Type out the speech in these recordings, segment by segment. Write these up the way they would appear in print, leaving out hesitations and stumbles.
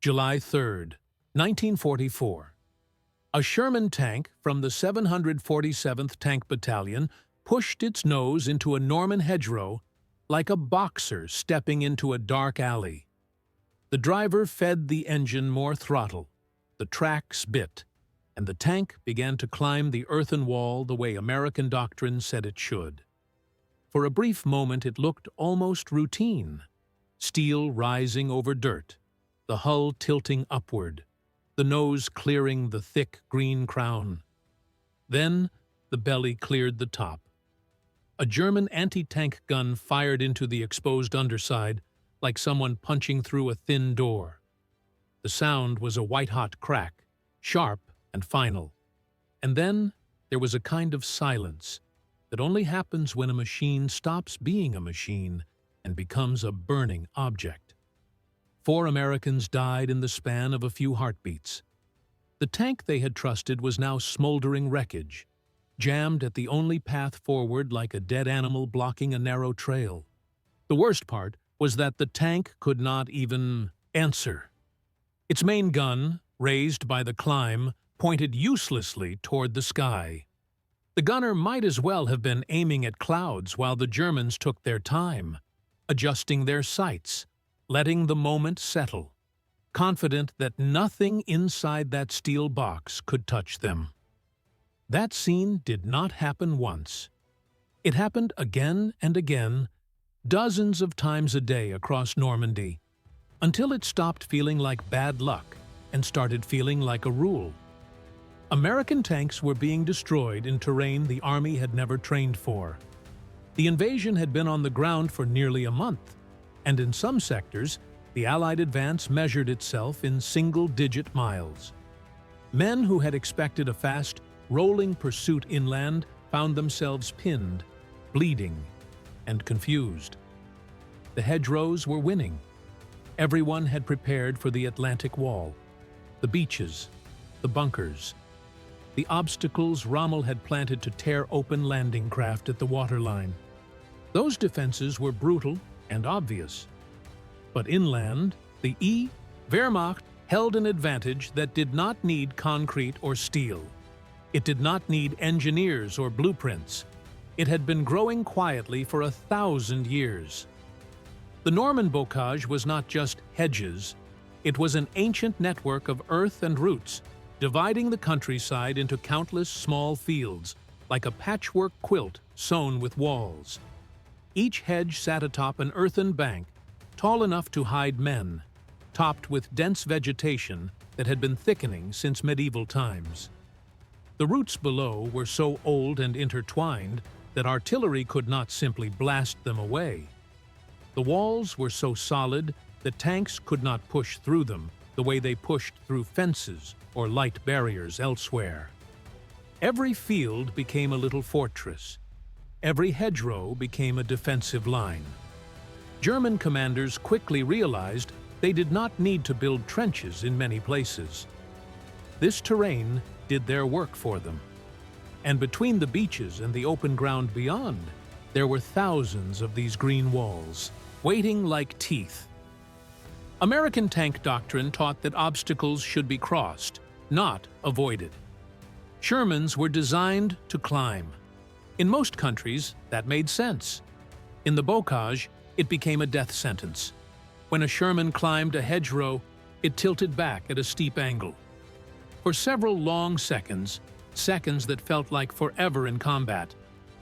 July 3rd, 1944. A Sherman tank from the 747th Tank Battalion pushed its nose into a Norman hedgerow like a boxer stepping into a dark alley. The driver fed the engine more throttle, the tracks bit, and the tank began to climb the earthen wall the way American doctrine said it should. For a brief moment it looked almost routine, steel rising over dirt, the hull tilting upward, the nose clearing the thick green crown. Then the belly cleared the top. A German anti-tank gun fired into the exposed underside like someone punching through a thin door. The sound was a white-hot crack, sharp and final. And then there was a kind of silence that only happens when a machine stops being a machine and becomes a burning object. 4 Americans died in the span of a few heartbeats. The tank they had trusted was now smoldering wreckage, jammed at the only path forward like a dead animal blocking a narrow trail. The worst part was that the tank could not even answer. Its main gun, raised by the climb, pointed uselessly toward the sky. The gunner might as well have been aiming at clouds while the Germans took their time, adjusting their sights, letting the moment settle, confident that nothing inside that steel box could touch them. That scene did not happen once. It happened again and again, dozens of times a day across Normandy, until it stopped feeling like bad luck and started feeling like a rule. American tanks were being destroyed in terrain the Army had never trained for. The invasion had been on the ground for nearly a month, and in some sectors, the Allied advance measured itself in single-digit miles. Men who had expected a fast, rolling pursuit inland found themselves pinned, bleeding, and confused. The Hedgerows were winning. Everyone had prepared for the Atlantic Wall, the beaches, the bunkers, the obstacles Rommel had planted to tear open landing craft at the waterline. Those defenses were brutal and obvious. But inland, the Wehrmacht held an advantage that did not need concrete or steel. It did not need engineers or blueprints. It had been growing quietly for 1,000 years. The Norman bocage was not just hedges. It was an ancient network of earth and roots, dividing the countryside into countless small fields, like a patchwork quilt sewn with walls. Each hedge sat atop an earthen bank, tall enough to hide men, topped with dense vegetation that had been thickening since medieval times. The roots below were so old and intertwined that artillery could not simply blast them away. The walls were so solid that tanks could not push through them the way they pushed through fences or light barriers elsewhere. Every field became a little fortress. Every hedgerow became a defensive line. German commanders quickly realized they did not need to build trenches in many places. This terrain did their work for them. And between the beaches and the open ground beyond, there were thousands of these green walls, waiting like teeth. American tank doctrine taught that obstacles should be crossed, not avoided. Shermans were designed to climb. In most countries, that made sense. In the bocage, it became a death sentence. When a Sherman climbed a hedgerow, it tilted back at a steep angle. For several long seconds, seconds that felt like forever in combat,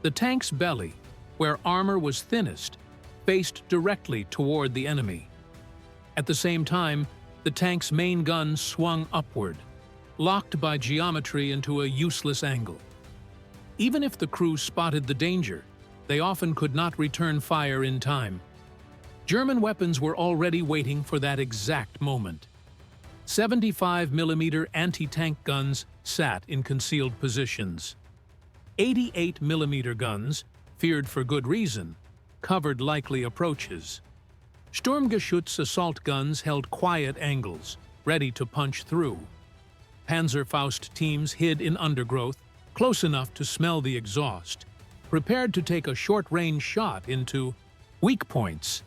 the tank's belly, where armor was thinnest, faced directly toward the enemy. At the same time, the tank's main gun swung upward, locked by geometry into a useless angle. Even if the crew spotted the danger, they often could not return fire in time. German weapons were already waiting for that exact moment. 75mm anti-tank guns sat in concealed positions. 88mm guns, feared for good reason, covered likely approaches. Sturmgeschütz assault guns held quiet angles, ready to punch through. Panzerfaust teams hid in undergrowth, close enough to smell the exhaust, prepared to take a short-range shot into weak points.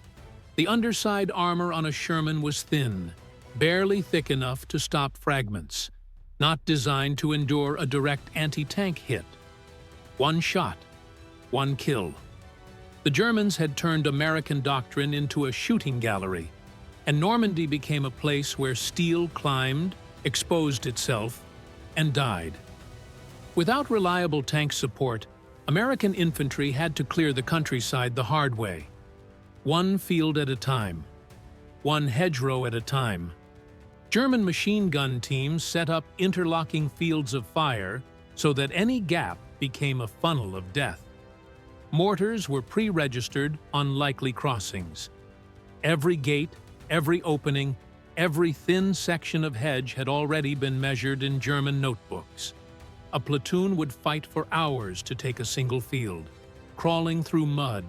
The underside armor on a Sherman was thin, barely thick enough to stop fragments, not designed to endure a direct anti-tank hit. One shot, one kill. The Germans had turned American doctrine into a shooting gallery, and Normandy became a place where steel climbed, exposed itself, and died. Without reliable tank support, American infantry had to clear the countryside the hard way. One field at a time, one hedgerow at a time. German machine gun teams set up interlocking fields of fire so that any gap became a funnel of death. Mortars were pre-registered on likely crossings. Every gate, every opening, every thin section of hedge had already been measured in German notebooks. A platoon would fight for hours to take a single field, crawling through mud,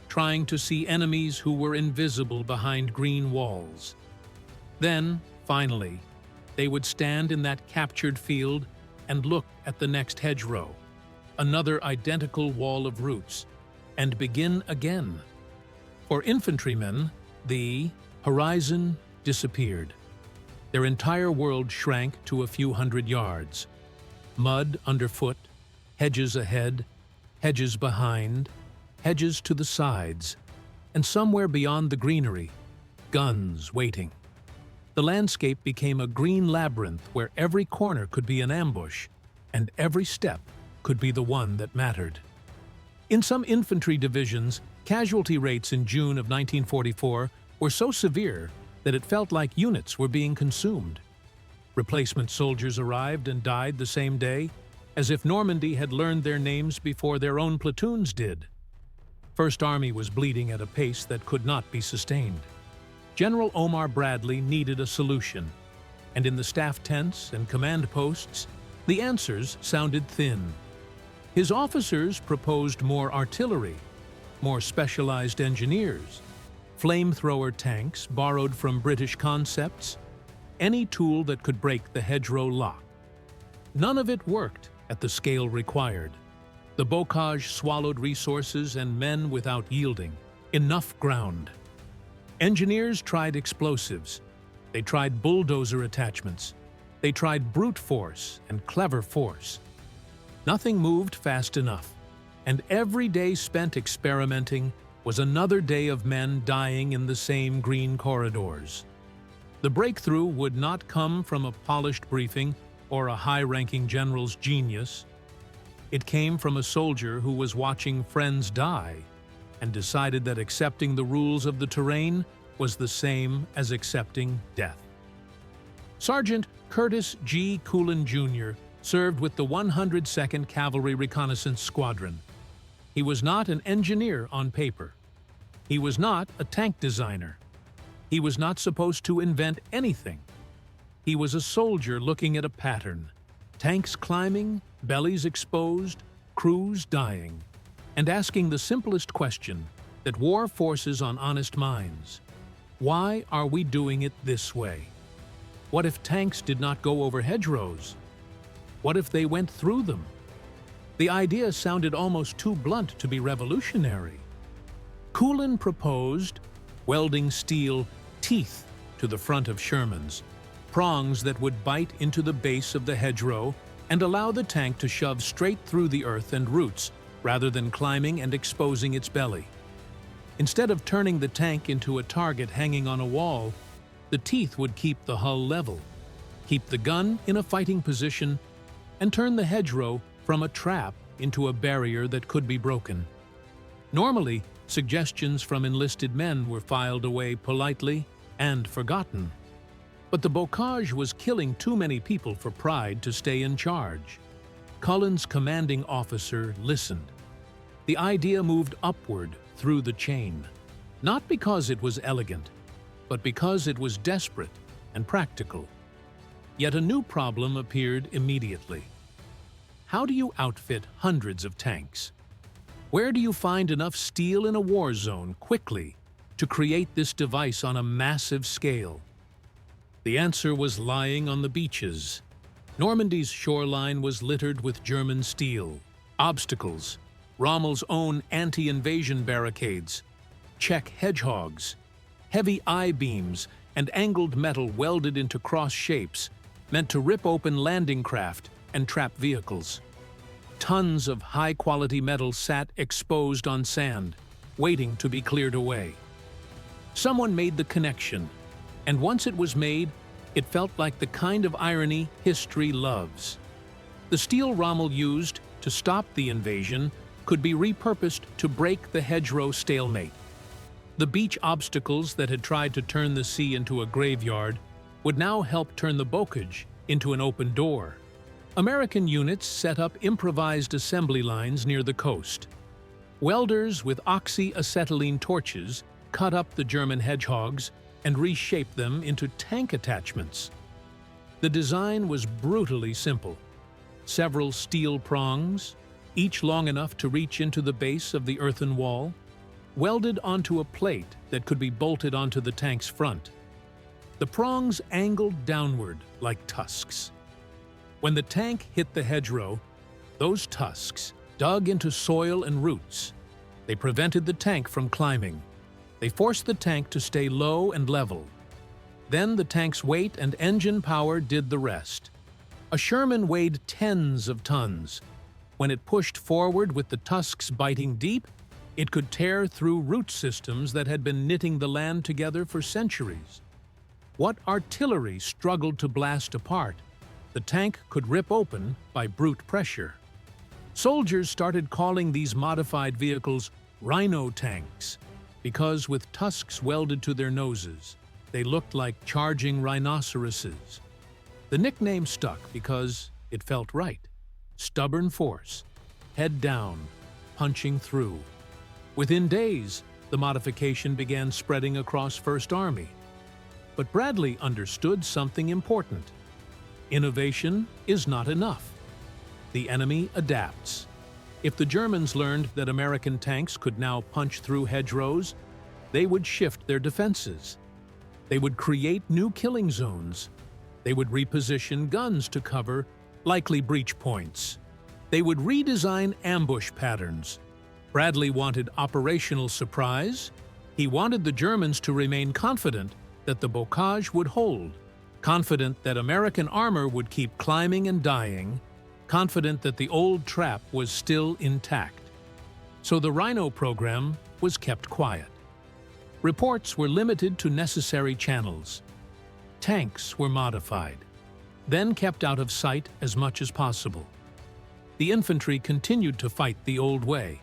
trying to see enemies who were invisible behind green walls. Then, finally, they would stand in that captured field and look at the next hedgerow, another identical wall of roots, and begin again. For infantrymen, the horizon disappeared. Their entire world shrank to a few hundred yards. Mud underfoot, hedges ahead, hedges behind, hedges to the sides, and somewhere beyond the greenery, guns waiting. The landscape became a green labyrinth where every corner could be an ambush, and every step could be the one that mattered. In some infantry divisions, casualty rates in June of 1944 were so severe that it felt like units were being consumed. Replacement soldiers arrived and died the same day, as if Normandy had learned their names before their own platoons did. First Army was bleeding at a pace that could not be sustained. General Omar Bradley needed a solution, and in the staff tents and command posts, the answers sounded thin. His officers proposed more artillery, more specialized engineers, flamethrower tanks borrowed from British concepts, any tool that could break the hedgerow lock. None of it worked at the scale required. The bocage swallowed resources and men without yielding enough ground. Engineers tried explosives. They tried bulldozer attachments. They tried brute force and clever force. Nothing moved fast enough, and every day spent experimenting was another day of men dying in the same green corridors. The breakthrough would not come from a polished briefing or a high-ranking general's genius. It came from a soldier who was watching friends die and decided that accepting the rules of the terrain was the same as accepting death. Sergeant Curtis G. Coolin, Jr. served with the 102nd Cavalry Reconnaissance Squadron. He was not an engineer on paper. He was not a tank designer. He was not supposed to invent anything. He was a soldier looking at a pattern. Tanks climbing, bellies exposed, crews dying, and asking the simplest question that war forces on honest minds. Why are we doing it this way? What if tanks did not go over hedgerows? What if they went through them? The idea sounded almost too blunt to be revolutionary. Coolin proposed welding steel teeth to the front of Shermans, prongs that would bite into the base of the hedgerow and allow the tank to shove straight through the earth and roots rather than climbing and exposing its belly. Instead of turning the tank into a target hanging on a wall, the teeth would keep the hull level, keep the gun in a fighting position, and turn the hedgerow from a trap into a barrier that could be broken. Normally, suggestions from enlisted men were filed away politely and forgotten. But the bocage was killing too many people for pride to stay in charge. Cullen's commanding officer listened. The idea moved upward through the chain, not because it was elegant, but because it was desperate and practical. Yet a new problem appeared immediately. How do you outfit hundreds of tanks? Where do you find enough steel in a war zone quickly to create this device on a massive scale? The answer was lying on the beaches. Normandy's shoreline was littered with German steel, obstacles, Rommel's own anti-invasion barricades, Czech hedgehogs, heavy I-beams, and angled metal welded into cross shapes, meant to rip open landing craft and trap vehicles. Tons of high-quality metal sat exposed on sand, waiting to be cleared away. Someone made the connection, and once it was made, it felt like the kind of irony history loves. The steel Rommel used to stop the invasion could be repurposed to break the Hedgerow stalemate. The beach obstacles that had tried to turn the sea into a graveyard would now help turn the bocage into an open door. American units set up improvised assembly lines near the coast. Welders with oxyacetylene torches cut up the German hedgehogs and reshaped them into tank attachments. The design was brutally simple. Several steel prongs, each long enough to reach into the base of the earthen wall, welded onto a plate that could be bolted onto the tank's front. The prongs angled downward like tusks. When the tank hit the hedgerow, those tusks dug into soil and roots. They prevented the tank from climbing. They forced the tank to stay low and level. Then the tank's weight and engine power did the rest. A Sherman weighed tens of tons. When it pushed forward with the tusks biting deep, it could tear through root systems that had been knitting the land together for centuries. What artillery struggled to blast apart, the tank could rip open by brute pressure. Soldiers started calling these modified vehicles rhino tanks because with tusks welded to their noses, they looked like charging rhinoceroses. The nickname stuck because it felt right. Stubborn force, head down, punching through. Within days, the modification began spreading across First Army. But Bradley understood something important. Innovation is not enough. The enemy adapts. If the Germans learned that American tanks could now punch through hedgerows, they would shift their defenses. They would create new killing zones. They would reposition guns to cover likely breach points. They would redesign ambush patterns. Bradley wanted operational surprise. He wanted the Germans to remain confident that the bocage would hold, confident that American armor would keep climbing and dying, confident that the old trap was still intact. So the Rhino program was kept quiet. Reports were limited to necessary channels. Tanks were modified, then kept out of sight as much as possible. The infantry continued to fight the old way,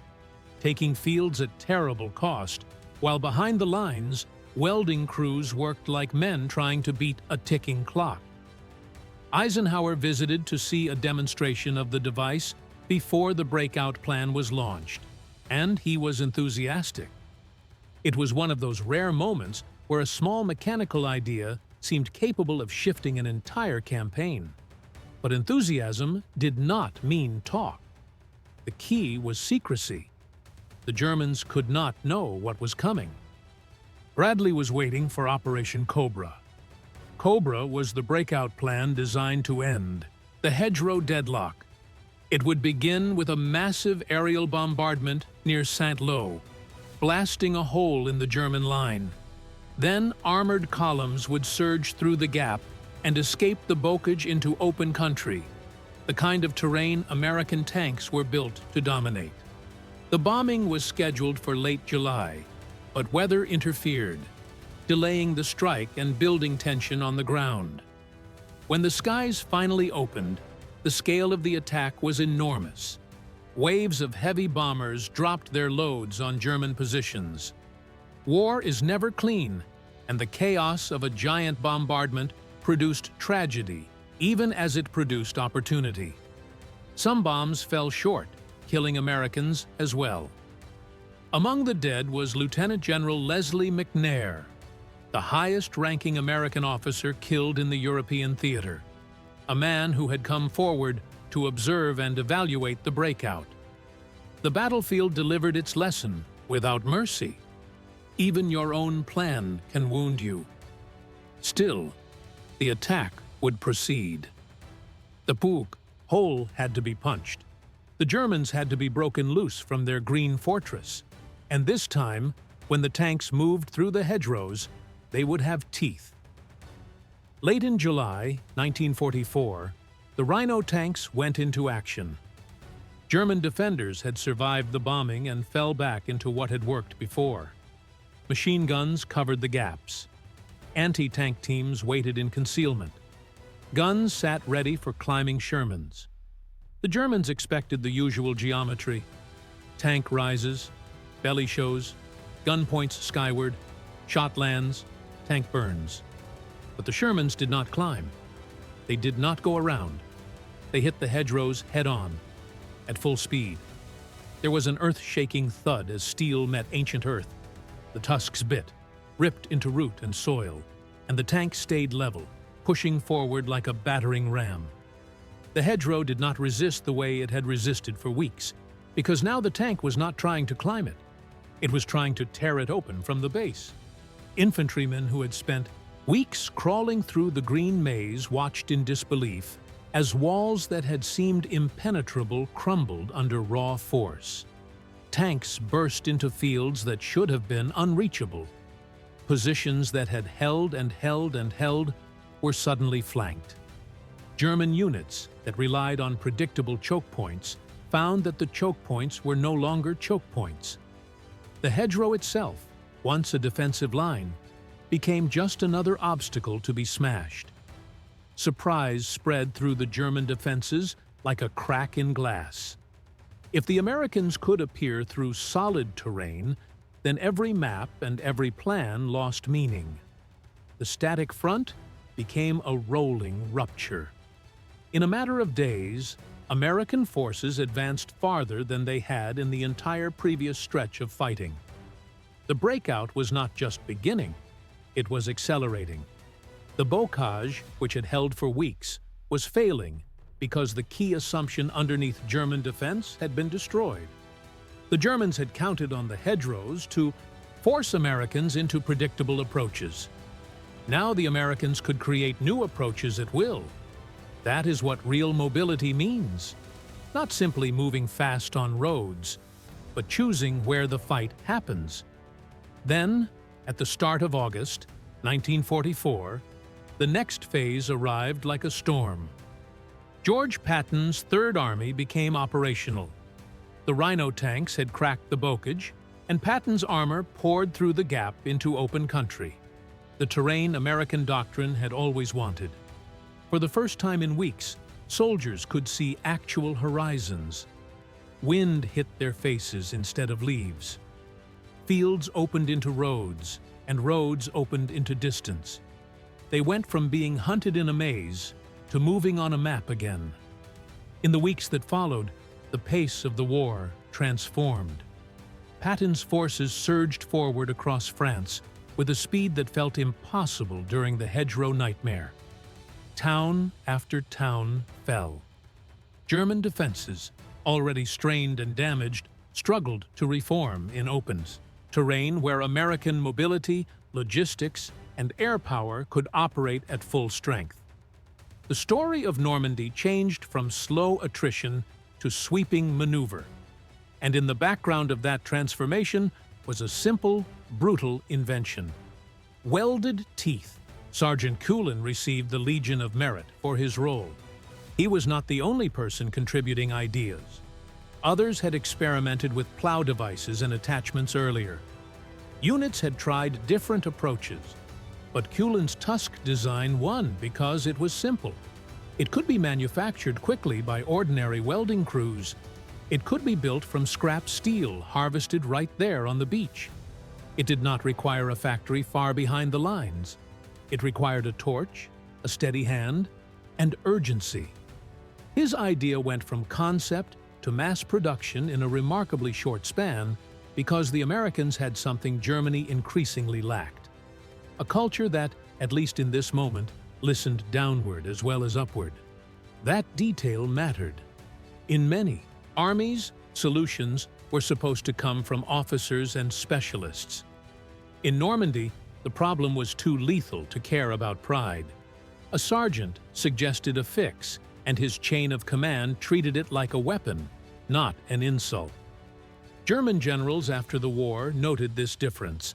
taking fields at terrible cost, while behind the lines, welding crews worked like men trying to beat a ticking clock. Eisenhower visited to see a demonstration of the device before the breakout plan was launched, and he was enthusiastic. It was one of those rare moments where a small mechanical idea seemed capable of shifting an entire campaign. But enthusiasm did not mean talk. The key was secrecy. The Germans could not know what was coming. Bradley was waiting for Operation Cobra. Cobra was the breakout plan designed to end the Hedgerow deadlock. It would begin with a massive aerial bombardment near Saint-Lô, blasting a hole in the German line. Then armored columns would surge through the gap and escape the bocage into open country, the kind of terrain American tanks were built to dominate. The bombing was scheduled for late July, but weather interfered, delaying the strike and building tension on the ground. When the skies finally opened, the scale of the attack was enormous. Waves of heavy bombers dropped their loads on German positions. War is never clean, and the chaos of a giant bombardment produced tragedy, even as it produced opportunity. Some bombs fell short, killing Americans as well. Among the dead was Lieutenant General Leslie McNair, the highest-ranking American officer killed in the European theater, a man who had come forward to observe and evaluate the breakout. The battlefield delivered its lesson without mercy. Even your own plan can wound you. Still, the attack would proceed. The Pug hole had to be punched. The Germans had to be broken loose from their green fortress. And this time, when the tanks moved through the hedgerows, they would have teeth. Late in July 1944, the Rhino tanks went into action. German defenders had survived the bombing and fell back into what had worked before. Machine guns covered the gaps. Anti-tank teams waited in concealment. Guns sat ready for climbing Shermans. The Germans expected the usual geometry: tank rises, belly shows, gun points skyward, shot lands, tank burns. But the Shermans did not climb. They did not go around. They hit the hedgerows head-on, at full speed. There was an earth-shaking thud as steel met ancient earth. The tusks bit, ripped into root and soil, and the tank stayed level, pushing forward like a battering ram. The hedgerow did not resist the way it had resisted for weeks, because now the tank was not trying to climb it. It was trying to tear it open from the base. Infantrymen who had spent weeks crawling through the green maze watched in disbelief as walls that had seemed impenetrable crumbled under raw force. Tanks burst into fields that should have been unreachable. Positions that had held and held and held were suddenly flanked. German units that relied on predictable choke points found that the choke points were no longer choke points. The hedgerow itself, once a defensive line, became just another obstacle to be smashed. Surprise spread through the German defenses like a crack in glass. If the Americans could appear through solid terrain, then every map and every plan lost meaning. The static front became a rolling rupture. In a matter of days, American forces advanced farther than they had in the entire previous stretch of fighting. The breakout was not just beginning, it was accelerating. The bocage, which had held for weeks, was failing because the key assumption underneath German defense had been destroyed. The Germans had counted on the hedgerows to force Americans into predictable approaches. Now the Americans could create new approaches at will. That is what real mobility means. Not simply moving fast on roads, but choosing where the fight happens. Then, at the start of August 1944, the next phase arrived like a storm. George Patton's Third Army became operational. The Rhino tanks had cracked the bocage, and Patton's armor poured through the gap into open country. The terrain American doctrine had always wanted. For the first time in weeks, soldiers could see actual horizons. Wind hit their faces instead of leaves. Fields opened into roads, and roads opened into distance. They went from being hunted in a maze to moving on a map again. In the weeks that followed, the pace of the war transformed. Patton's forces surged forward across France with a speed that felt impossible during the hedgerow nightmare. Town after town fell. German defenses, already strained and damaged, struggled to reform in opens, terrain where American mobility, logistics, and air power could operate at full strength. The story of Normandy changed from slow attrition to sweeping maneuver, and in the background of that transformation was a simple, brutal invention. Welded teeth. Sergeant Kulin received the Legion of Merit for his role. He was not the only person contributing ideas. Others had experimented with plow devices and attachments earlier. Units had tried different approaches, but Kulin's tusk design won because it was simple. It could be manufactured quickly by ordinary welding crews. It could be built from scrap steel harvested right there on the beach. It did not require a factory far behind the lines. It required a torch, a steady hand, and urgency. His idea went from concept to mass production in a remarkably short span because the Americans had something Germany increasingly lacked. A culture that, at least in this moment, listened downward as well as upward. That detail mattered. In many armies, solutions were supposed to come from officers and specialists. In Normandy, the problem was too lethal to care about pride. A sergeant suggested a fix, and his chain of command treated it like a weapon, not an insult. German generals after the war noted this difference.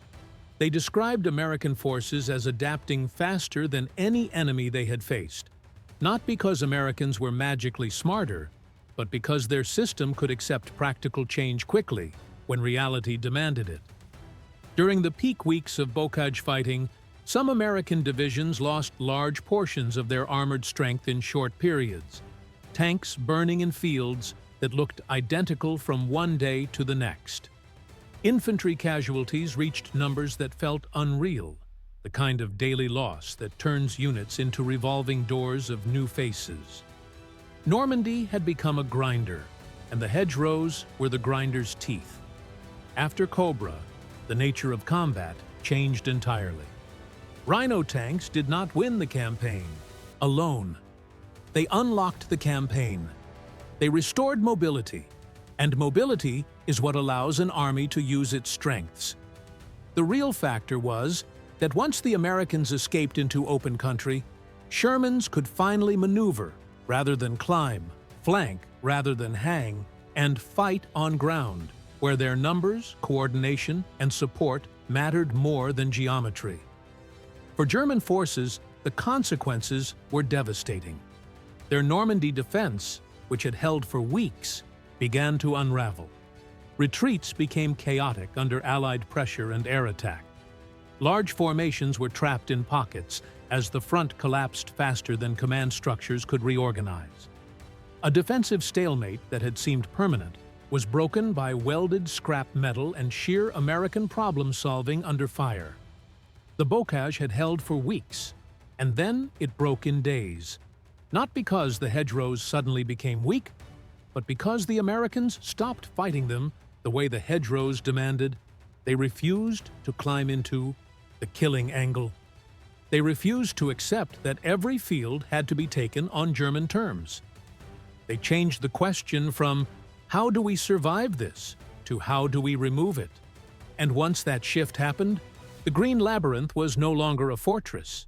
They described American forces as adapting faster than any enemy they had faced, not because Americans were magically smarter, but because their system could accept practical change quickly when reality demanded it. During the peak weeks of Bocage fighting, some American divisions lost large portions of their armored strength in short periods, tanks burning in fields that looked identical from one day to the next. Infantry casualties reached numbers that felt unreal, the kind of daily loss that turns units into revolving doors of new faces. Normandy had become a grinder, and the hedgerows were the grinder's teeth. After Cobra, the nature of combat changed entirely. Rhino tanks did not win the campaign alone. They unlocked the campaign. They restored mobility, and mobility is what allows an army to use its strengths. The real factor was that once the Americans escaped into open country, Shermans could finally maneuver rather than climb, flank rather than hang, and fight on ground, where their numbers, coordination, and support mattered more than geometry. For German forces, the consequences were devastating. Their Normandy defense, which had held for weeks, began to unravel. Retreats became chaotic under Allied pressure and air attack. Large formations were trapped in pockets as the front collapsed faster than command structures could reorganize. A defensive stalemate that had seemed permanent was broken by welded scrap metal and sheer American problem-solving under fire. The Bocage had held for weeks, and then it broke in days. Not because the hedgerows suddenly became weak, but because the Americans stopped fighting them the way the hedgerows demanded. They refused to climb into the killing angle. They refused to accept that every field had to be taken on German terms. They changed the question from "How do we survive this?" to "How do we remove it?" And once that shift happened, the Green Labyrinth was no longer a fortress.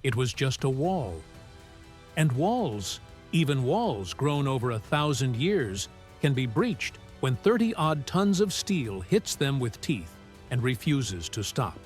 It was just a wall. And walls, even walls grown over 1,000 years, can be breached when 30-odd tons of steel hits them with teeth and refuses to stop.